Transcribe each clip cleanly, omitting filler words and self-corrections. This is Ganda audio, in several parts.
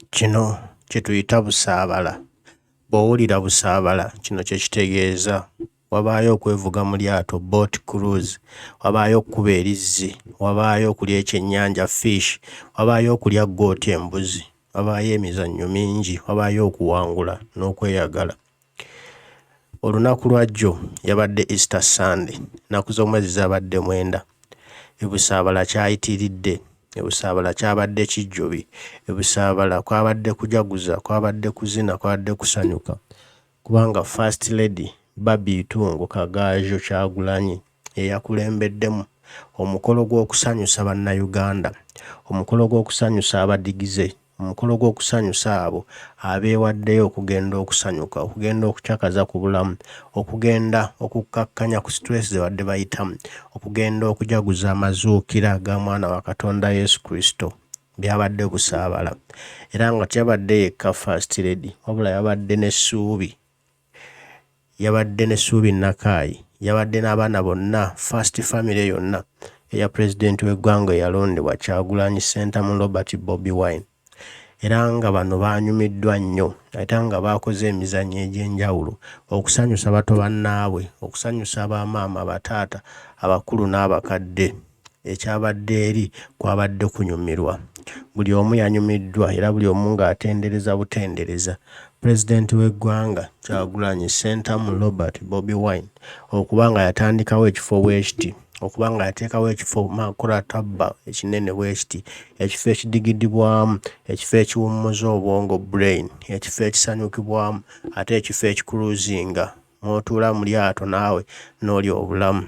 Kino kye tuyita Busabala. Bw'owulira Busabala kino kye kitegeeza wabaayo okwevuga mu lyato boat cruise, wabaayo okkuba erizzi, wabaayo okulya ekyennyanja fish, wabaayo okulya gooti embuzi, wabaayo emizannyo mingi, wabaayo okuwangula n'okweyagala. Olunaku lwa jjo yabadde Easter Sunday, ennaku z'omwezi zabadde 9. Busabala kyayitiridde, Busabala kyabadde kijjubi, Busabala kwabadde kujaguza, kwabadde kuzina, kwabadde kusanyuka, kubanga First Lady Babitungo Kagaju Kyagulanyi eyakulembeddemu omukolo gw'okusanyusa bannayuganda, omukolo gw'okusanyusa abadigize, omukolo gw'okusanyusa abo abeewaddeyo okugenda okusanyuka, okugenda okucakaza ku bulamu, okugenda okukkakkanya ku stress ze badde bayitamu, okugenda okujaguza amazuukira ga mwana wa Katonda Yesu Kristo. Byabadde Busabala era nga kyabadde yekka First Lady, wabula yabadde n'essuubi, yabadde n'essuubi Nakaayi, yabadde n'abaana bonna, first family yonna eya President w'eggwanga eyalondebwa Kyagulanyi Ssentamu Robert Bobi Wine. Era nga bano baanyumiddwa nnyo ate nga baakoze emizannyo egy'enjawulo okusanyusa bato bannaabwe, okusanyusa abamaama, abataata, abakulu n'abakadde. Ekyabadde eri kwabadde kunyumirwa. Buli omu yanyumiddwa era buli omu ng'atendereza butendereza Pulezidenti w'eggwanga Kyagulanyi Ssentamu Robert Bobi Wine okuba nga yatandikawo ekifo bwekiti, okuba nga yateekawo ekifo Makulatabba ekinene bwekiti, ekifo ekidigidibwamu, ekifo ekiwummuza obwongo brain, ekifo ekisanyukibwamu, ate ekifo ekikuluzinga mw'otuula mu lyato naawe n'oli obulamu.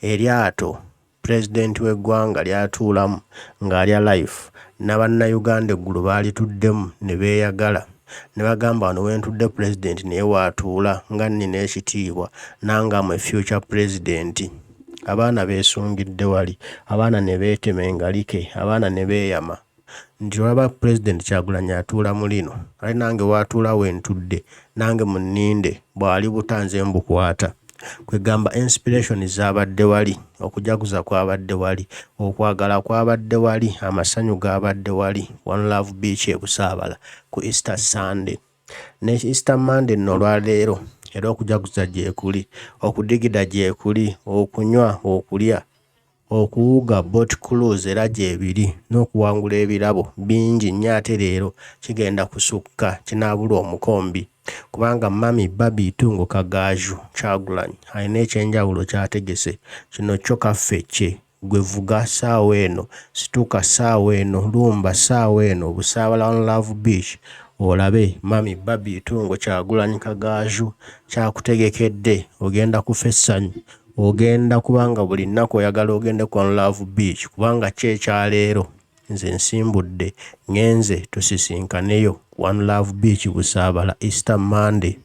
Eryato Pulezidenti w'eggwanga lyatuulamu ng'alya life, n'abannayuganda eggulu baalituddemu ne beeyagala, ne bagamba wano wentudde Pulezidenti naye waatuula nga nnina ekitiibwa nange amwe future President. Abaana beesungidde wali, abaana ne beetema engalike, abaana ne beeyama nti olaba Pulezidenti Kyagulanyi atuula mu lino, ali nange waatuula wentudde, nange munninde, bw'ali butanze mbukwata. Kwegamba inspiration zaabadde wali, okujaguza kwabadde wali, okwagala kwabadde wali, amasanyu gaabadde wali. One Love Beach e Busabala ku Easter Sunday. Ne Easter Monday nno olwaleero era okujaguza gyekuli, okudigida gyekuli, okunywa, okulya, okuwuga boat cruise era gyebiri, n'okuwangula ebirabo bingi nnyo. Ate leero kigenda kusukka, kinaabula omukombi, kubanga Mami Babitungo Kagaju Kyagulanyi alina ekyenjawulo ky'ategese. Kino kyo kaffe kye, gwe vuga ssaawa eno, situka ssaawa eno, lumba ssaawa eno, Busabala One Love Beach, olabe Mami Babitungo Kyagulanyi Kagaju kyakutegekedde. Ogenda kufa essanyu, ogenda kubanga buli nnaku oyagala ogende ku One Love Beach, kubanga kyekyaleero nze nsimbudde ngenze tusisinkaneyo One Love Beach Busabala Easter Monday.